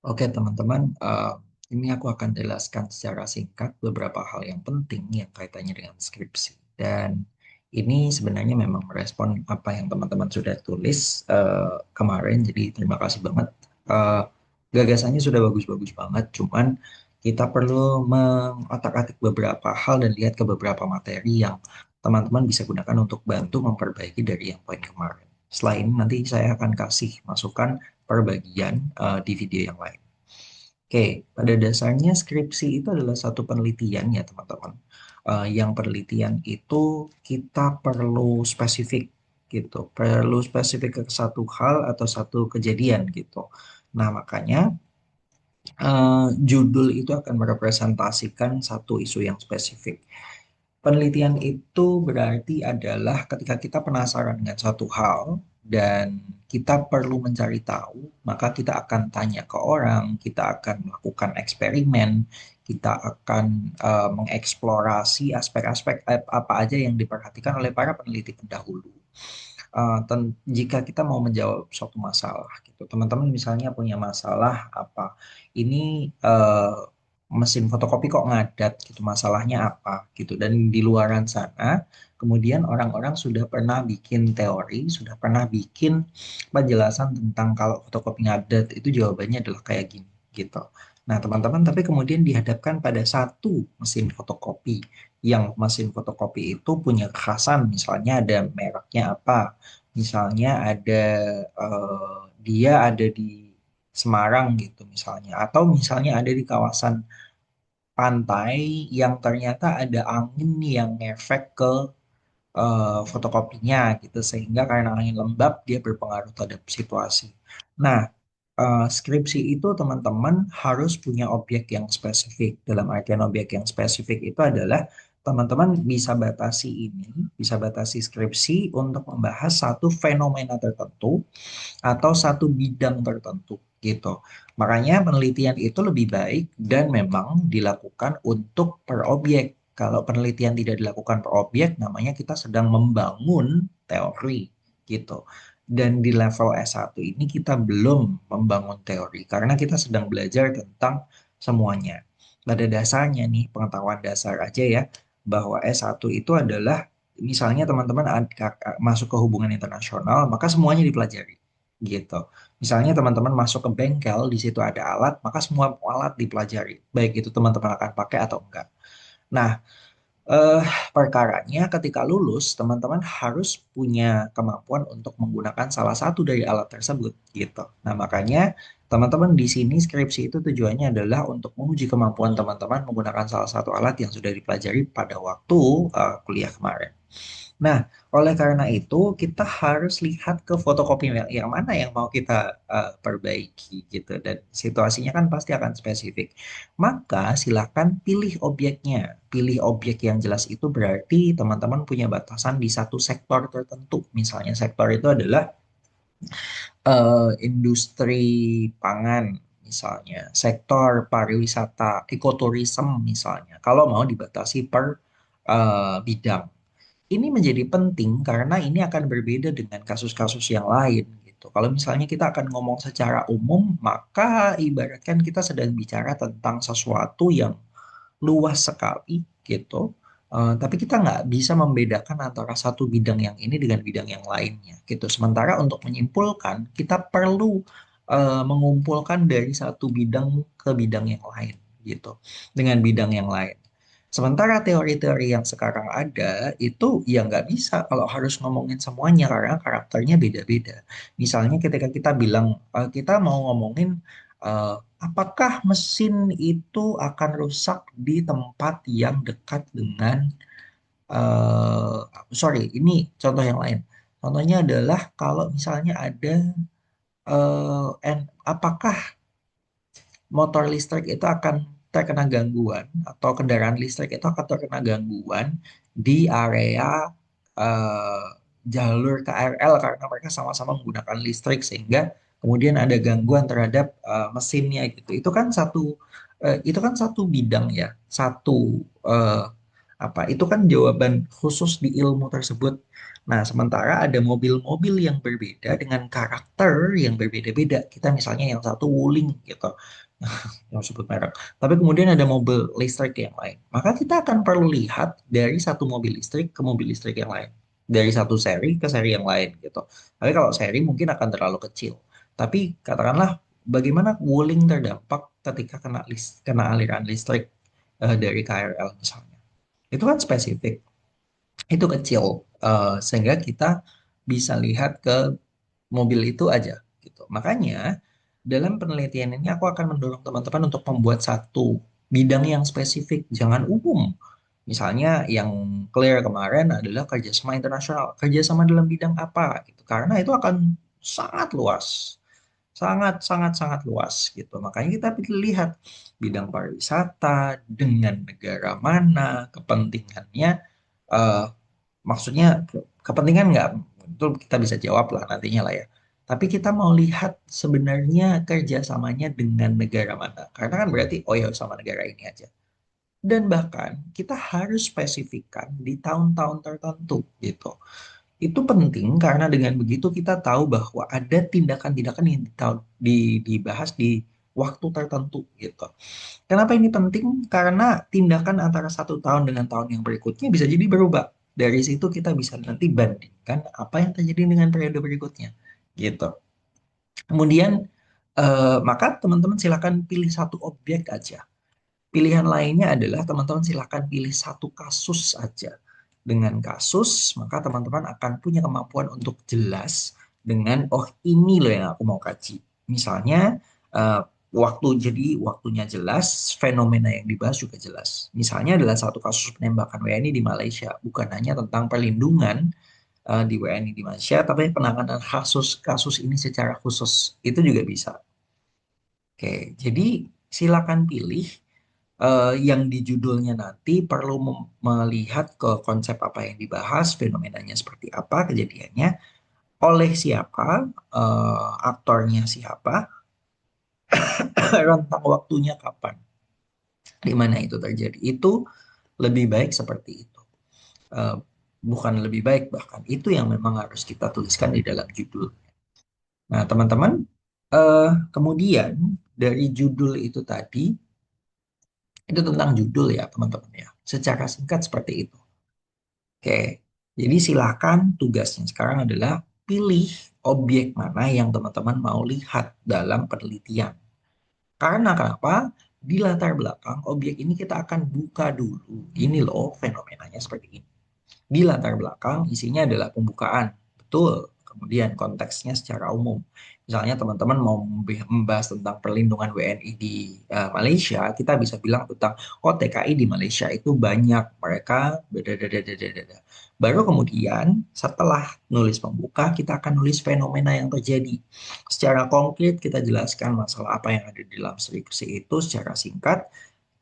Oke, teman-teman, ini aku akan jelaskan secara singkat beberapa hal yang penting yang kaitannya dengan skripsi. Dan ini sebenarnya memang merespon apa yang teman-teman sudah tulis kemarin, jadi terima kasih banget. Eh, Gagasannya sudah bagus-bagus banget, cuman kita perlu mengotak-atik beberapa hal dan lihat ke beberapa materi yang teman-teman bisa gunakan untuk bantu memperbaiki dari yang poin kemarin. Setelah ini nanti saya akan kasih masukan per bagian di video yang lain. Oke, pada dasarnya skripsi itu adalah satu penelitian ya teman-teman. Yang penelitian itu kita perlu spesifik gitu, perlu spesifik ke satu hal atau satu kejadian gitu. Nah, makanya judul itu akan merepresentasikan satu isu yang spesifik. Penelitian itu berarti adalah ketika kita penasaran dengan suatu hal dan kita perlu mencari tahu, maka kita akan tanya ke orang, kita akan melakukan eksperimen, kita akan mengeksplorasi aspek-aspek apa aja yang diperhatikan oleh para peneliti pendahulu. Jika kita mau menjawab suatu masalah gitu, teman-teman misalnya punya masalah apa, ini mesin fotokopi kok ngadat gitu, masalahnya apa gitu, dan di luaran sana kemudian orang-orang sudah pernah bikin teori, sudah pernah bikin penjelasan tentang kalau fotokopi ngadat itu jawabannya adalah kayak gini gitu. Nah, teman-teman, tapi kemudian dihadapkan pada satu mesin fotokopi, yang mesin fotokopi itu punya kekhasan, misalnya ada mereknya apa, misalnya dia ada di Semarang gitu misalnya, atau misalnya ada di kawasan pantai yang ternyata ada angin yang ngefek ke fotokopinya gitu, sehingga karena angin lembab dia berpengaruh terhadap situasi. Nah, skripsi itu teman-teman harus punya objek yang spesifik. Dalam artian objek yang spesifik itu adalah teman-teman bisa batasi skripsi untuk membahas satu fenomena tertentu atau satu bidang tertentu gitu. Makanya penelitian itu lebih baik dan memang dilakukan untuk per objek. Kalau penelitian tidak dilakukan per objek, namanya kita sedang membangun teori gitu. Dan di level S1 ini kita belum membangun teori karena kita sedang belajar tentang semuanya. Pada dasarnya nih, pengetahuan dasar aja ya, bahwa S1 itu adalah misalnya teman-teman masuk ke hubungan internasional, maka semuanya dipelajari gitu. Misalnya teman-teman masuk ke bengkel, di situ ada alat, maka semua alat dipelajari, baik itu teman-teman akan pakai atau enggak. Nah, eh, perkaranya ketika lulus, teman-teman harus punya kemampuan untuk menggunakan salah satu dari alat tersebut, gitu. Nah, makanya teman-teman di sini skripsi itu tujuannya adalah untuk menguji kemampuan teman-teman menggunakan salah satu alat yang sudah dipelajari pada waktu kuliah kemarin. Nah, oleh karena itu kita harus lihat ke fotokopi yang mana yang mau kita perbaiki gitu, dan situasinya kan pasti akan spesifik. Maka silakan pilih objeknya. Pilih objek yang jelas itu berarti teman-teman punya batasan di satu sektor tertentu. Misalnya sektor itu adalah industri pangan misalnya, sektor pariwisata, ekoturism misalnya. Kalau mau dibatasi per bidang. Ini menjadi penting karena ini akan berbeda dengan kasus-kasus yang lain gitu. Kalau misalnya kita akan ngomong secara umum, maka ibaratkan kita sedang bicara tentang sesuatu yang luas sekali gitu. Tapi kita nggak bisa membedakan antara satu bidang yang ini dengan bidang yang lainnya gitu. Sementara untuk menyimpulkan, kita perlu mengumpulkan dari satu bidang ke bidang yang lain gitu, dengan bidang yang lain. Sementara teori-teori yang sekarang ada itu ya nggak bisa kalau harus ngomongin semuanya karena karakternya beda-beda. Misalnya ketika kita bilang kita mau ngomongin apakah mesin itu akan rusak di tempat yang dekat dengan sorry, ini contoh yang lain. Contohnya adalah kalau misalnya ada apakah motor listrik itu akan terkena gangguan atau kendaraan listrik itu akan terkena gangguan di area eh, jalur KRL karena mereka sama-sama menggunakan listrik sehingga kemudian ada gangguan terhadap mesinnya gitu. Itu kan satu bidang ya, satu eh, Apa? Itu kan jawaban khusus di ilmu tersebut. Nah, sementara ada mobil-mobil yang berbeda dengan karakter yang berbeda-beda. Kita misalnya yang satu Wuling gitu, yang sebut merek. Tapi kemudian ada mobil listrik yang lain. Maka kita akan perlu lihat dari satu mobil listrik ke mobil listrik yang lain. Dari satu seri ke seri yang lain gitu. Tapi kalau seri mungkin akan terlalu kecil. Tapi katakanlah bagaimana Wuling terdampak ketika kena aliran listrik dari KRL misalnya. Itu kan spesifik, itu kecil, sehingga kita bisa lihat ke mobil itu aja gitu. Makanya dalam penelitian ini aku akan mendorong teman-teman untuk membuat satu bidang yang spesifik, jangan umum. Misalnya yang clear kemarin adalah kerjasama internasional, kerjasama dalam bidang apa gitu, karena itu akan sangat luas, sangat sangat sangat luas gitu. Makanya kita lihat bidang pariwisata dengan negara mana, kepentingannya, eh, maksudnya kepentingan nggak, itu kita bisa jawab lah nantinya lah ya. Tapi kita mau lihat sebenarnya kerjasamanya dengan negara mana. Karena kan berarti, oh ya sama negara ini aja. Dan bahkan kita harus spesifikkan di tahun-tahun tertentu gitu. Itu penting karena dengan begitu kita tahu bahwa ada tindakan-tindakan yang dibahas di waktu tertentu gitu. Kenapa ini penting? Karena tindakan antara satu tahun dengan tahun yang berikutnya bisa jadi berubah. Dari situ kita bisa nanti bandingkan apa yang terjadi dengan periode berikutnya. Gitu. Kemudian, maka teman-teman silakan pilih satu objek aja. Pilihan lainnya adalah teman-teman silakan pilih satu kasus aja. Dengan kasus, maka teman-teman akan punya kemampuan untuk jelas dengan, oh ini loh yang aku mau kaji. Misalnya, eh, waktunya jelas, fenomena yang dibahas juga jelas. Misalnya adalah satu kasus penembakan WNI di Malaysia, bukan hanya tentang perlindungan di WNI di Malaysia, tapi penanganan kasus kasus ini secara khusus. Itu juga bisa. Oke, jadi silakan pilih, yang di judulnya nanti perlu melihat ke konsep apa yang dibahas, fenomenanya seperti apa, kejadiannya, oleh siapa, aktornya siapa, rentang waktunya kapan, di mana itu terjadi. Itu lebih baik seperti itu. Eh, Bukan lebih baik, bahkan itu yang memang harus kita tuliskan di dalam judul. Nah, teman-teman, kemudian dari judul itu tadi, itu tentang judul ya, teman-teman ya. Secara singkat seperti itu. Oke, jadi silakan tugasnya sekarang adalah pilih objek mana yang teman-teman mau lihat dalam penelitian. Karena kenapa? Di latar belakang objek ini kita akan buka dulu. Ini loh fenomenanya seperti ini. Di latar belakang isinya adalah pembukaan. Betul. Kemudian konteksnya secara umum. Misalnya teman-teman mau membahas tentang perlindungan WNI di Malaysia, kita bisa bilang tentang, oh TKI di Malaysia itu banyak, mereka beda. Baru kemudian setelah nulis pembuka, kita akan nulis fenomena yang terjadi. Secara konkret kita jelaskan masalah apa yang ada di dalam skripsi itu secara singkat,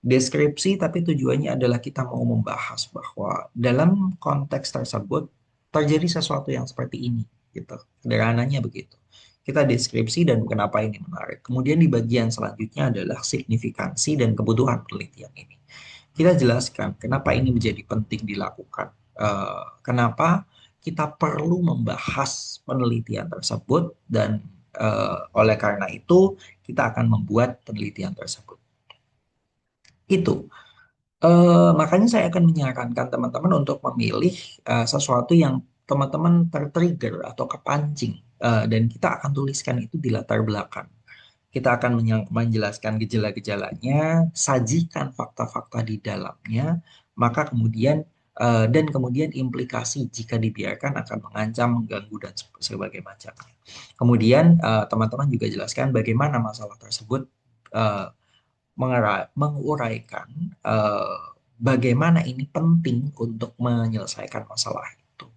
deskripsi, tapi tujuannya adalah kita mau membahas bahwa dalam konteks tersebut terjadi sesuatu yang seperti ini, gitu. Sederhananya begitu. Kita deskripsi dan kenapa ini menarik. Kemudian di bagian selanjutnya adalah signifikansi dan kebutuhan penelitian ini. Kita jelaskan kenapa ini menjadi penting dilakukan. Kenapa kita perlu membahas penelitian tersebut dan oleh karena itu kita akan membuat penelitian tersebut. Itu. Makanya saya akan menyarankan teman-teman untuk memilih sesuatu yang teman-teman tertrigger atau kepancing, dan kita akan tuliskan itu di latar belakang. Kita akan menjelaskan gejala-gejalanya, sajikan fakta-fakta di dalamnya, maka kemudian dan kemudian implikasi jika dibiarkan akan mengancam, mengganggu dan sebagainya macamnya. Kemudian teman-teman juga jelaskan bagaimana masalah tersebut, eh, menguraikan eh, bagaimana ini penting untuk menyelesaikan masalah itu.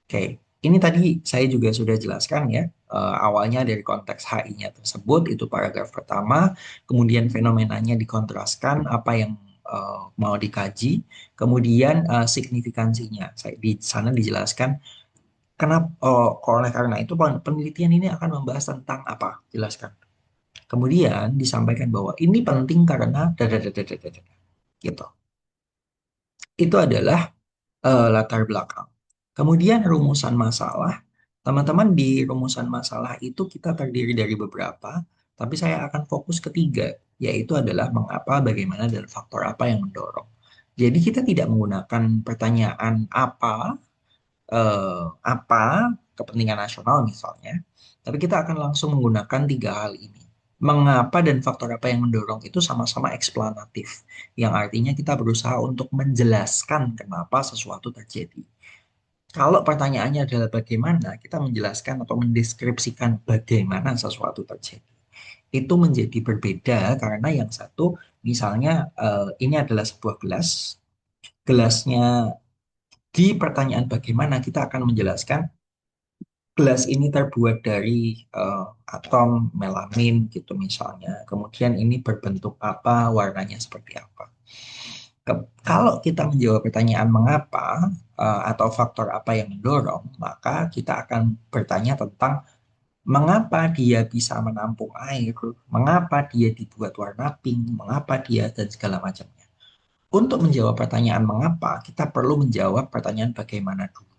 Oke, ini tadi saya juga sudah jelaskan ya, awalnya dari konteks HI-nya tersebut, itu paragraf pertama, kemudian fenomenanya dikontraskan, apa yang mau dikaji, kemudian signifikansinya. Saya di sana dijelaskan kenapa, oleh karena itu penelitian ini akan membahas tentang apa, jelaskan. Kemudian disampaikan bahwa ini penting karena dadadadadadada, gitu. Itu adalah latar belakang. Kemudian rumusan masalah, teman-teman di rumusan masalah itu kita terdiri dari beberapa, tapi saya akan fokus ketiga, yaitu adalah mengapa, bagaimana, dan faktor apa yang mendorong. Jadi kita tidak menggunakan pertanyaan apa kepentingan nasional misalnya, tapi kita akan langsung menggunakan tiga hal ini. Mengapa dan faktor apa yang mendorong itu sama-sama eksplanatif, yang artinya kita berusaha untuk menjelaskan kenapa sesuatu terjadi. Kalau pertanyaannya adalah bagaimana, kita menjelaskan atau mendeskripsikan bagaimana sesuatu terjadi. Itu menjadi berbeda karena yang satu, misalnya ini adalah sebuah gelas. Gelasnya di pertanyaan bagaimana kita akan menjelaskan gelas ini terbuat dari atom melamin gitu misalnya. Kemudian ini berbentuk apa, warnanya seperti apa. Kalau kita menjawab pertanyaan mengapa atau faktor apa yang mendorong, maka kita akan bertanya tentang mengapa dia bisa menampung air, mengapa dia dibuat warna pink, mengapa dia dan segala macamnya. Untuk menjawab pertanyaan mengapa, kita perlu menjawab pertanyaan bagaimana dulu.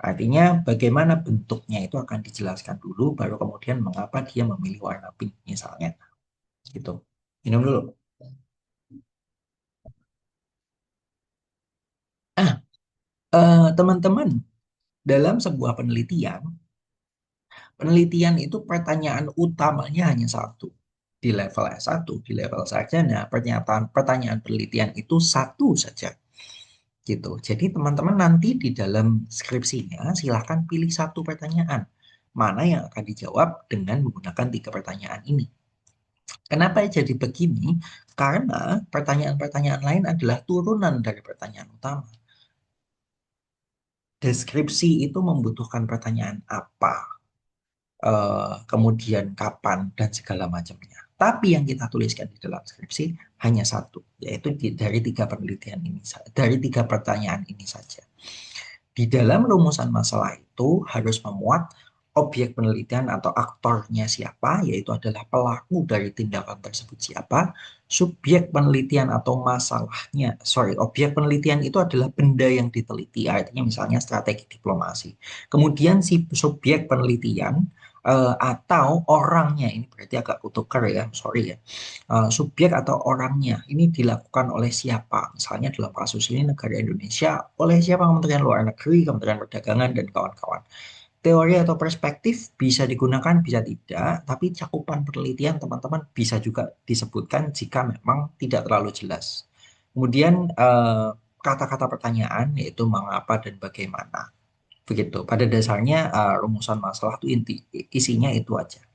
Artinya bagaimana bentuknya itu akan dijelaskan dulu, baru kemudian mengapa dia memilih warna pink misalnya. Gitu. Minum dulu. Ah, teman-teman, dalam sebuah penelitian, penelitian itu pertanyaan utamanya hanya satu. Di level S1, di level sarjana, pertanyaan penelitian itu satu saja. Gitu. Jadi teman-teman nanti di dalam skripsinya silahkan pilih satu pertanyaan. Mana yang akan dijawab dengan menggunakan tiga pertanyaan ini. Kenapa jadi begini? Karena pertanyaan-pertanyaan lain adalah turunan dari pertanyaan utama. Deskripsi itu membutuhkan pertanyaan apa, kemudian kapan, dan segala macamnya. Tapi yang kita tuliskan di dalam skripsi hanya satu, yaitu dari tiga penelitian ini, dari tiga pertanyaan ini saja. Di dalam rumusan masalah itu harus memuat objek penelitian atau aktornya siapa, yaitu adalah pelaku dari tindakan tersebut siapa, subjek penelitian atau masalahnya, objek penelitian itu adalah benda yang diteliti, artinya misalnya strategi diplomasi. Kemudian si subjek penelitian atau orangnya, ini berarti agak kutuker ya, sorry ya, subjek atau orangnya ini dilakukan oleh siapa? Misalnya dalam kasus ini negara Indonesia oleh siapa? Kementerian Luar Negeri, Kementerian Perdagangan, dan kawan-kawan. Teori atau perspektif bisa digunakan, bisa tidak, tapi cakupan penelitian teman-teman bisa juga disebutkan jika memang tidak terlalu jelas. Kemudian kata-kata pertanyaan yaitu mengapa dan bagaimana. Begitu. Pada dasarnya rumusan masalah itu isinya itu aja.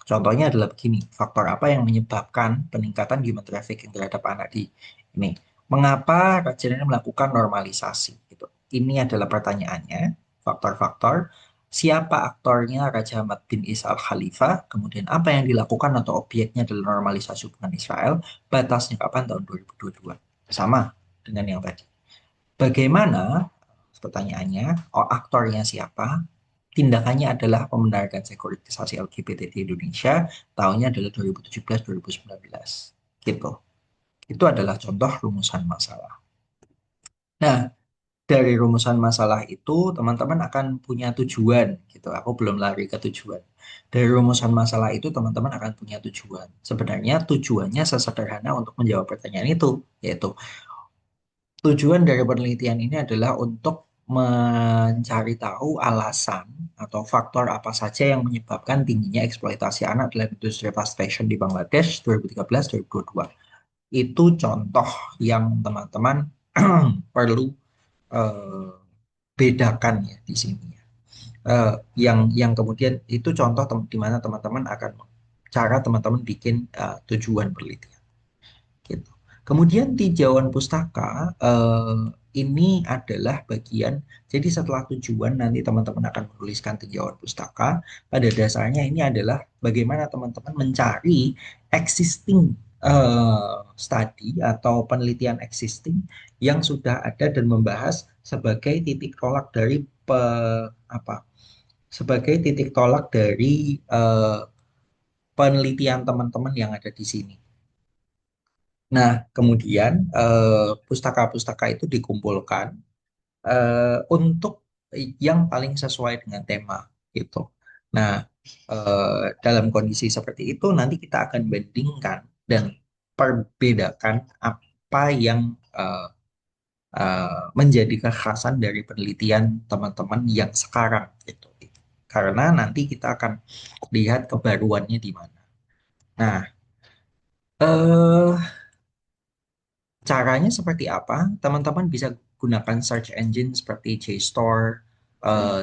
Contohnya adalah begini, faktor apa yang menyebabkan peningkatan human trafficking terhadap anak di ini? Mengapa Raja ini melakukan normalisasi? Gitu. Ini adalah pertanyaannya, faktor-faktor. Siapa aktornya Raja Ahmad bin Isa al-Khalifah? Kemudian apa yang dilakukan atau objeknya adalah normalisasi hubungan Israel? Batasnya kapan? Tahun 2022. Sama dengan yang tadi. Bagaimana? Pertanyaannya, aktornya siapa? Tindakannya adalah membenarkan sekuritisasi LGBT di Indonesia, tahunnya adalah 2017-2019. Gitu. Itu adalah contoh rumusan masalah. Nah, dari rumusan masalah itu teman-teman akan punya tujuan gitu. Aku belum lari ke tujuan. Dari rumusan masalah itu teman-teman akan punya tujuan. Sebenarnya tujuannya sesederhana untuk menjawab pertanyaan itu, yaitu tujuan dari penelitian ini adalah untuk mencari tahu alasan atau faktor apa saja yang menyebabkan tingginya eksploitasi anak dalam industri fast fashion di Bangladesh 2013-2022. Itu contoh yang teman-teman perlu eh, bedakan ya di sini. Yang kemudian itu contoh di mana teman-teman akan cara teman-teman bikin tujuan penelitian gitu. Kemudian tinjauan pustaka ini adalah bagian, jadi setelah tujuan nanti teman-teman akan menuliskan tinjauan pustaka. Pada dasarnya ini adalah bagaimana teman-teman mencari existing study atau penelitian existing yang sudah ada dan membahas sebagai titik tolak dari apa? Sebagai titik tolak dari penelitian teman-teman yang ada di sini. Nah, kemudian pustaka-pustaka itu dikumpulkan untuk yang paling sesuai dengan tema gitu. Nah, dalam kondisi seperti itu nanti kita akan bandingkan dan perbedakan apa yang menjadi kekhasan dari penelitian teman-teman yang sekarang gitu. Karena nanti kita akan lihat kebaruannya di mana. Nah, eh caranya seperti apa? Teman-teman bisa gunakan search engine seperti JSTOR,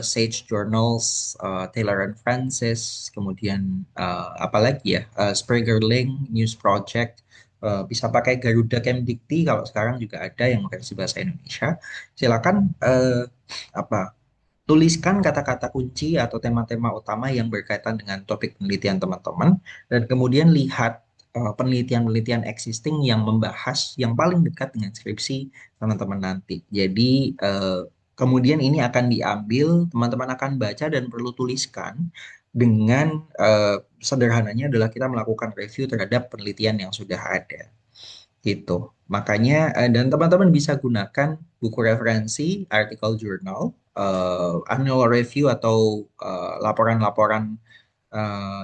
Sage Journals, Taylor and Francis, kemudian apalagi ya, Springer Link, News Project, bisa pakai Garuda Kemdikti kalau sekarang juga ada yang versi bahasa Indonesia. Silakan apa tuliskan kata-kata kunci atau tema-tema utama yang berkaitan dengan topik penelitian teman-teman, dan kemudian lihat penelitian-penelitian existing yang membahas yang paling dekat dengan skripsi teman-teman nanti. Jadi, kemudian ini akan diambil, teman-teman akan baca dan perlu tuliskan dengan sederhananya adalah kita melakukan review terhadap penelitian yang sudah ada gitu. Makanya dan teman-teman bisa gunakan buku referensi, artikel jurnal, annual review atau laporan-laporan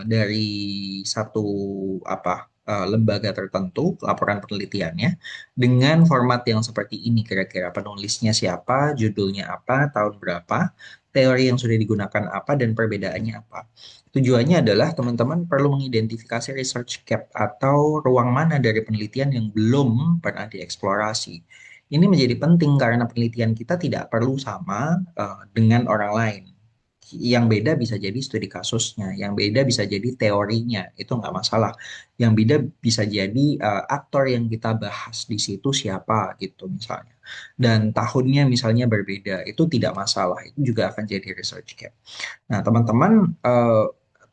dari satu lembaga tertentu, laporan penelitiannya dengan format yang seperti ini kira-kira penulisnya siapa, judulnya apa, tahun berapa, teori yang sudah digunakan apa dan perbedaannya apa. Tujuannya adalah teman-teman perlu mengidentifikasi research gap atau ruang mana dari penelitian yang belum pernah dieksplorasi. Ini menjadi penting karena penelitian kita tidak perlu sama dengan orang lain. Yang beda bisa jadi studi kasusnya, yang beda bisa jadi teorinya, itu nggak masalah. Yang beda bisa jadi aktor yang kita bahas di situ siapa gitu misalnya. Dan tahunnya misalnya berbeda, itu tidak masalah, itu juga akan jadi research gap. Nah, teman-teman,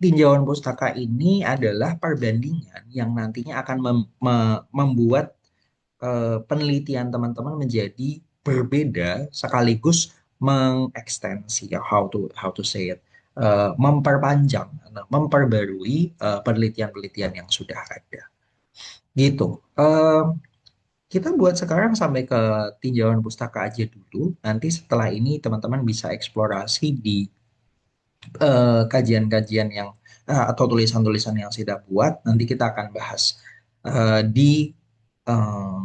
tinjauan pustaka ini adalah perbandingan yang nantinya akan membuat penelitian teman-teman menjadi berbeda sekaligus mengekstensi ya how to say it, memperpanjang, memperbarui penelitian-penelitian yang sudah ada gitu. Kita buat sekarang sampai ke tinjauan pustaka aja dulu. Nanti setelah ini teman-teman bisa eksplorasi di kajian-kajian yang atau tulisan-tulisan yang sudah buat. Nanti kita akan bahas di eh,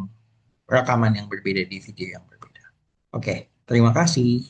rekaman yang berbeda di video yang berbeda. Oke, terima kasih.